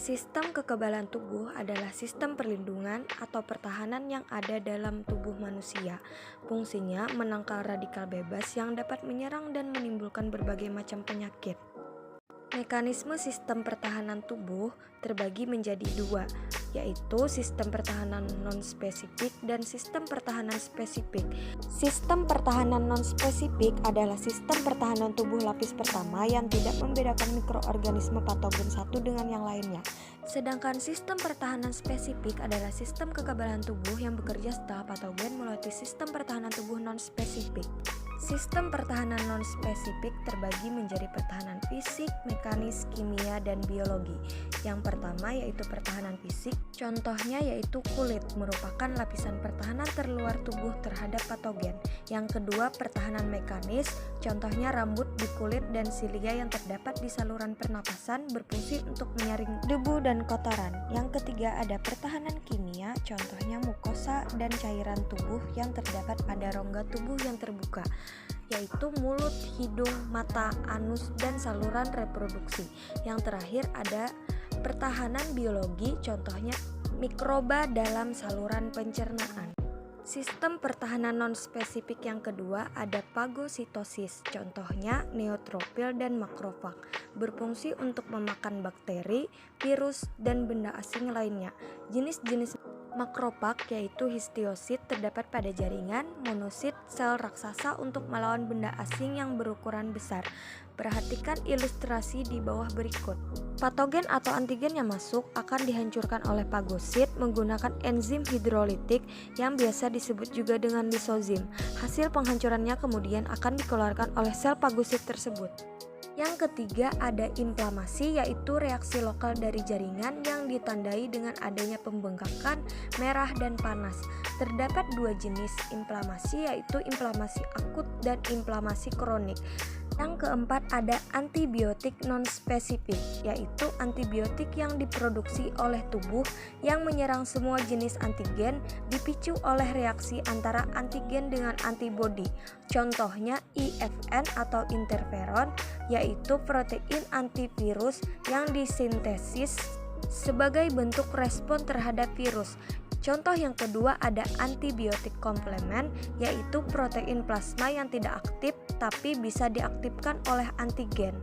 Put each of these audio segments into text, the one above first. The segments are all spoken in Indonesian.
Sistem kekebalan tubuh adalah sistem perlindungan atau pertahanan yang ada dalam tubuh manusia. Fungsinya menangkal radikal bebas yang dapat menyerang dan menimbulkan berbagai macam penyakit. Mekanisme sistem pertahanan tubuh terbagi menjadi dua, yaitu sistem pertahanan non-spesifik dan sistem pertahanan spesifik. Sistem pertahanan non-spesifik adalah sistem pertahanan tubuh lapis pertama yang tidak membedakan mikroorganisme patogen satu dengan yang lainnya. Sedangkan sistem pertahanan spesifik adalah sistem kekebalan tubuh yang bekerja setelah patogen melewati sistem pertahanan tubuh non-spesifik. Sistem pertahanan non-spesifik terbagi menjadi pertahanan fisik, mekanis, kimia, dan biologi. Yang pertama yaitu pertahanan fisik, contohnya yaitu kulit, merupakan lapisan pertahanan terluar tubuh terhadap patogen. Yang kedua pertahanan mekanis, contohnya rambut di kulit dan silia yang terdapat di saluran pernapasan berfungsi untuk menyaring debu dan kotoran. Yang ketiga ada pertahanan kimia, contohnya mukosa dan cairan tubuh yang terdapat pada rongga tubuh yang terbuka, yaitu mulut, hidung, mata, anus, dan saluran reproduksi. Yang terakhir ada pertahanan biologi, contohnya mikroba dalam saluran pencernaan. Sistem pertahanan non-spesifik yang kedua ada fagositosis, contohnya neutrofil dan makrofag, berfungsi untuk memakan bakteri, virus, dan benda asing lainnya. Jenis-jenis makrofag yaitu histiosit terdapat pada jaringan, monosit, sel raksasa untuk melawan benda asing yang berukuran besar. Perhatikan ilustrasi di bawah berikut. Patogen atau antigen yang masuk akan dihancurkan oleh fagosit menggunakan enzim hidrolitik yang biasa disebut juga dengan lisozim. Hasil penghancurannya kemudian akan dikeluarkan oleh sel fagosit tersebut. Yang ketiga ada inflamasi, yaitu reaksi lokal dari jaringan yang ditandai dengan adanya pembengkakan, merah, dan panas. Terdapat dua jenis inflamasi, yaitu inflamasi akut dan inflamasi kronik. Yang keempat ada antibiotik non-spesifik, yaitu antibiotik yang diproduksi oleh tubuh yang menyerang semua jenis antigen dipicu oleh reaksi antara antigen dengan antibodi. Contohnya IFN atau interferon, yaitu protein antivirus yang disintesis sebagai bentuk respon terhadap virus. Contoh yang kedua ada antibiotik komplement, yaitu protein plasma yang tidak aktif tapi bisa diaktifkan oleh antigen.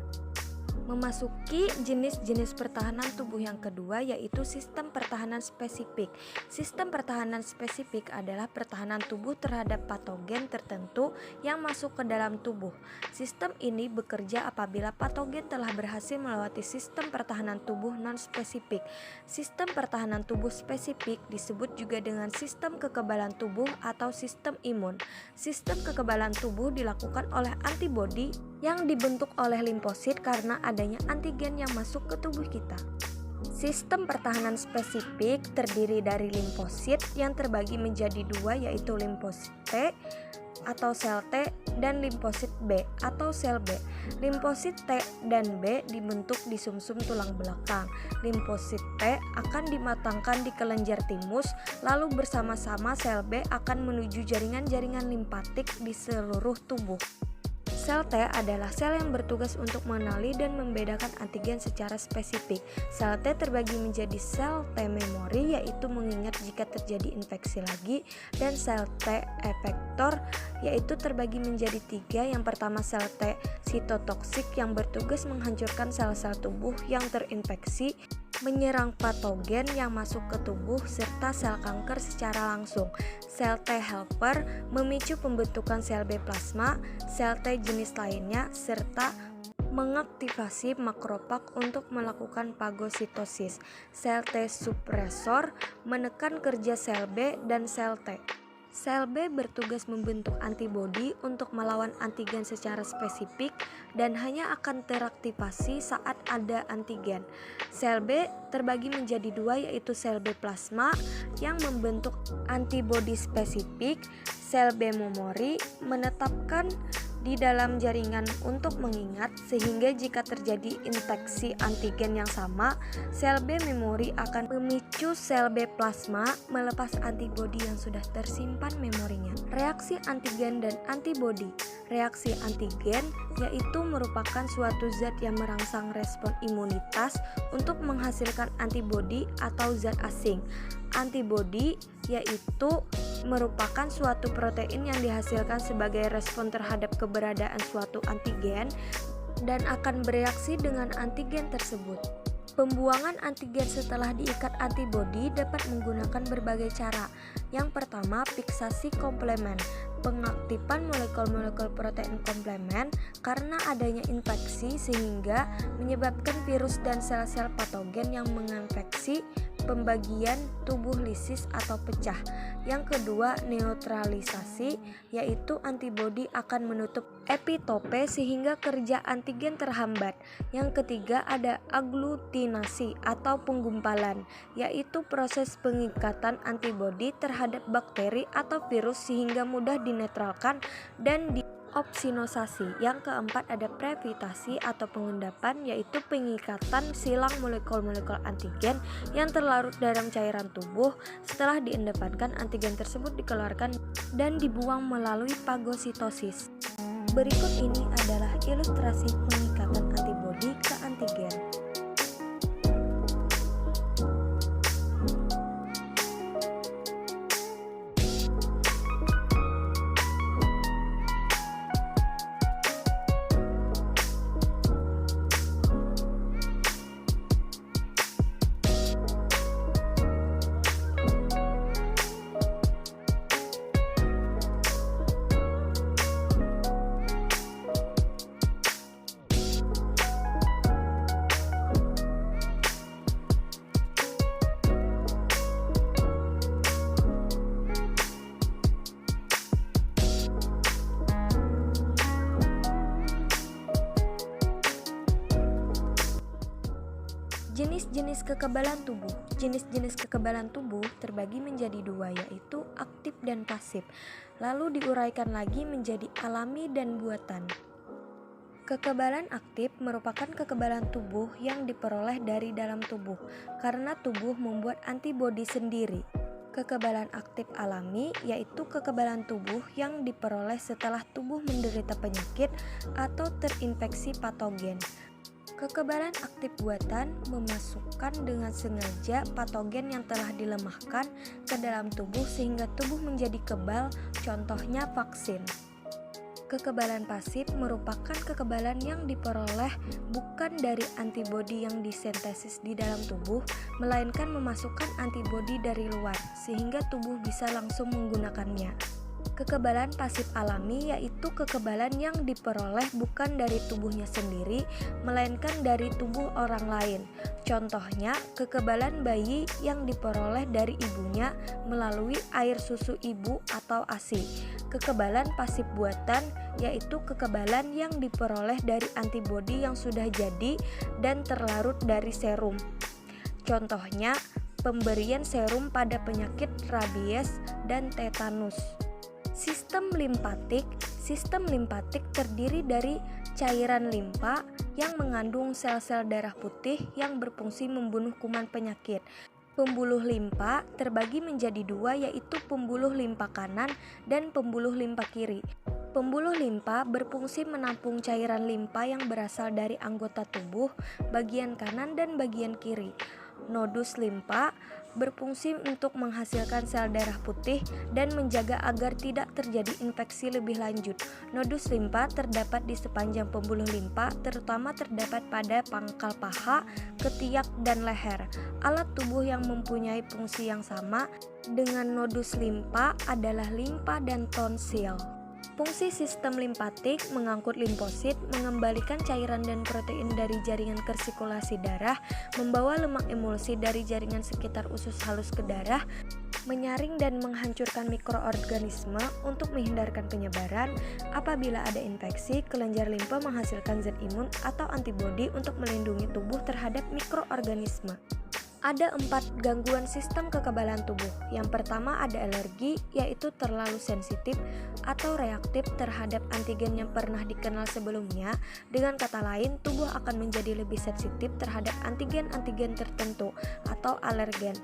Memasuki jenis-jenis pertahanan tubuh yang kedua yaitu sistem pertahanan spesifik. Sistem pertahanan spesifik adalah pertahanan tubuh terhadap patogen tertentu yang masuk ke dalam tubuh. Sistem ini bekerja apabila patogen telah berhasil melewati sistem pertahanan tubuh non-spesifik. Sistem pertahanan tubuh spesifik disebut juga dengan sistem kekebalan tubuh atau sistem imun. Sistem kekebalan tubuh dilakukan oleh antibodi yang dibentuk oleh limfosit karena adanya antigen yang masuk ke tubuh kita. Sistem pertahanan spesifik terdiri dari limfosit yang terbagi menjadi dua, yaitu limfosit T atau sel T dan limfosit B atau sel B. Limfosit T dan B dibentuk di sumsum tulang belakang. Limfosit T akan dimatangkan di kelenjar timus, lalu bersama-sama sel B akan menuju jaringan-jaringan limpatik di seluruh tubuh. Sel T adalah sel yang bertugas untuk mengenali dan membedakan antigen secara spesifik. Sel T terbagi menjadi sel T memori, yaitu mengingat jika terjadi infeksi lagi, dan sel T efektor, yaitu terbagi menjadi tiga. Yang pertama sel T sitotoksik yang bertugas menghancurkan sel-sel tubuh yang terinfeksi, menyerang patogen yang masuk ke tubuh, serta sel kanker secara langsung. Sel T helper memicu pembentukan sel B plasma, sel T jenis lainnya, serta mengaktifasi makrofag untuk melakukan fagositosis. Sel T suppresor menekan kerja sel B dan sel T. Sel B bertugas membentuk antibodi untuk melawan antigen secara spesifik dan hanya akan teraktivasi saat ada antigen. Sel B terbagi menjadi dua, yaitu sel B plasma yang membentuk antibodi spesifik. Sel B memori menetapkan di dalam jaringan untuk mengingat, sehingga jika terjadi infeksi antigen yang sama, sel B memori akan memicu sel B plasma melepas antibodi yang sudah tersimpan memorinya. Reaksi antigen dan antibodi. Reaksi antigen yaitu merupakan suatu zat yang merangsang respon imunitas untuk menghasilkan antibodi atau zat asing. Antibodi yaitu merupakan suatu protein yang dihasilkan sebagai respon terhadap keberadaan suatu antigen dan akan bereaksi dengan antigen tersebut. Pembuangan antigen setelah diikat antibodi dapat menggunakan berbagai cara. Yang pertama, fiksasi komplemen. Pengaktifan molekul-molekul protein komplemen karena adanya infeksi sehingga menyebabkan virus dan sel-sel patogen yang menginfeksi pembagian tubuh lisis atau pecah. Yang kedua, neutralisasi, yaitu antibodi akan menutup epitope sehingga kerja antigen terhambat. Yang ketiga, ada aglutinasi atau penggumpalan, yaitu proses pengikatan antibodi terhadap bakteri atau virus sehingga mudah dinetralkan dan opsinosasi. Yang keempat ada previtasi atau pengendapan, yaitu pengikatan silang molekul-molekul antigen yang terlarut dalam cairan tubuh. Setelah diendapkan, antigen tersebut dikeluarkan dan dibuang melalui fagositosis. Berikut ini adalah ilustrasi pengikatan antibodi ke antigen. Jenis-jenis kekebalan tubuh. Jenis-jenis kekebalan tubuh terbagi menjadi dua, yaitu aktif dan pasif. Lalu diuraikan lagi menjadi alami dan buatan. Kekebalan aktif merupakan kekebalan tubuh yang diperoleh dari dalam tubuh karena tubuh membuat antibodi sendiri. Kekebalan aktif alami yaitu kekebalan tubuh yang diperoleh setelah tubuh menderita penyakit atau terinfeksi patogen. Kekebalan aktif buatan memasukkan dengan sengaja patogen yang telah dilemahkan ke dalam tubuh sehingga tubuh menjadi kebal, contohnya vaksin. Kekebalan pasif merupakan kekebalan yang diperoleh bukan dari antibodi yang disintesis di dalam tubuh, melainkan memasukkan antibodi dari luar sehingga tubuh bisa langsung menggunakannya. Kekebalan pasif alami yaitu kekebalan yang diperoleh bukan dari tubuhnya sendiri, melainkan dari tubuh orang lain. Contohnya, kekebalan bayi yang diperoleh dari ibunya melalui air susu ibu atau ASI. Kekebalan pasif buatan yaitu kekebalan yang diperoleh dari antibodi yang sudah jadi dan terlarut dari serum. Contohnya, pemberian serum pada penyakit rabies dan tetanus. Sistem limpatik terdiri dari cairan limpa yang mengandung sel-sel darah putih yang berfungsi membunuh kuman penyakit. Pembuluh limpa terbagi menjadi dua, yaitu pembuluh limpa kanan dan pembuluh limpa kiri. Pembuluh limpa berfungsi menampung cairan limpa yang berasal dari anggota tubuh bagian kanan dan bagian kiri. Nodus limpa berfungsi untuk menghasilkan sel darah putih dan menjaga agar tidak terjadi infeksi lebih lanjut. Nodus limpa terdapat di sepanjang pembuluh limpa, terutama terdapat pada pangkal paha, ketiak, dan leher. Alat tubuh yang mempunyai fungsi yang sama dengan nodus limpa adalah limpa dan tonsil. Fungsi sistem limpatik mengangkut limfosit, mengembalikan cairan dan protein dari jaringan ke sirkulasi darah, membawa lemak emulsi dari jaringan sekitar usus halus ke darah, menyaring dan menghancurkan mikroorganisme untuk menghindarkan penyebaran. Apabila ada infeksi, kelenjar limpa menghasilkan zat imun atau antibodi untuk melindungi tubuh terhadap mikroorganisme. Ada 4 gangguan sistem kekebalan tubuh. Yang pertama ada alergi, yaitu terlalu sensitif atau reaktif terhadap antigen yang pernah dikenal sebelumnya. Dengan kata lain, tubuh akan menjadi lebih sensitif terhadap antigen-antigen tertentu atau alergen.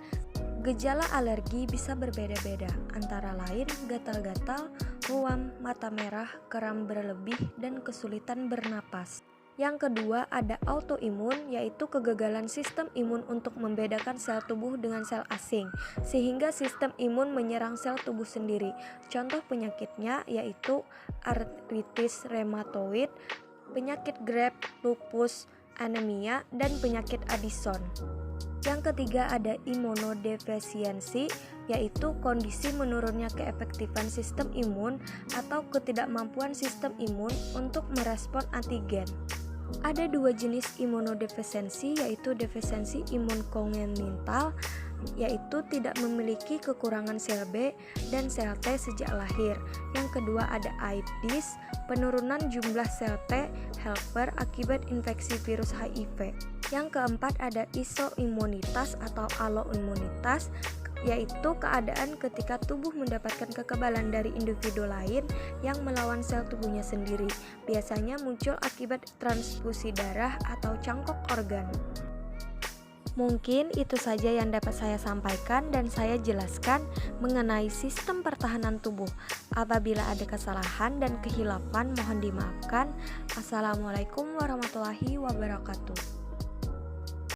Gejala alergi bisa berbeda-beda, antara lain gatal-gatal, ruam, mata merah, kram berlebih, dan kesulitan bernapas. Yang kedua ada autoimun, yaitu kegagalan sistem imun untuk membedakan sel tubuh dengan sel asing, sehingga sistem imun menyerang sel tubuh sendiri. Contoh penyakitnya yaitu artritis reumatoid, penyakit Graves, lupus, anemia, dan penyakit Addison. Yang ketiga ada imunodefisiensi, yaitu kondisi menurunnya keefektifan sistem imun atau ketidakmampuan sistem imun untuk merespon antigen. Ada 2 jenis imunodefisiensi, yaitu defisiensi imun kongenital, yaitu tidak memiliki kekurangan sel B dan sel T sejak lahir. Yang kedua ada AIDS, penurunan jumlah sel T helper akibat infeksi virus HIV. Yang keempat ada isoimunitas atau alloimunitas, yaitu keadaan ketika tubuh mendapatkan kekebalan dari individu lain yang melawan sel tubuhnya sendiri. Biasanya muncul akibat transfusi darah atau cangkok organ. Mungkin itu saja yang dapat saya sampaikan dan saya jelaskan mengenai sistem pertahanan tubuh. Apabila ada kesalahan dan kehilafan mohon dimaafkan. Assalamualaikum warahmatullahi wabarakatuh.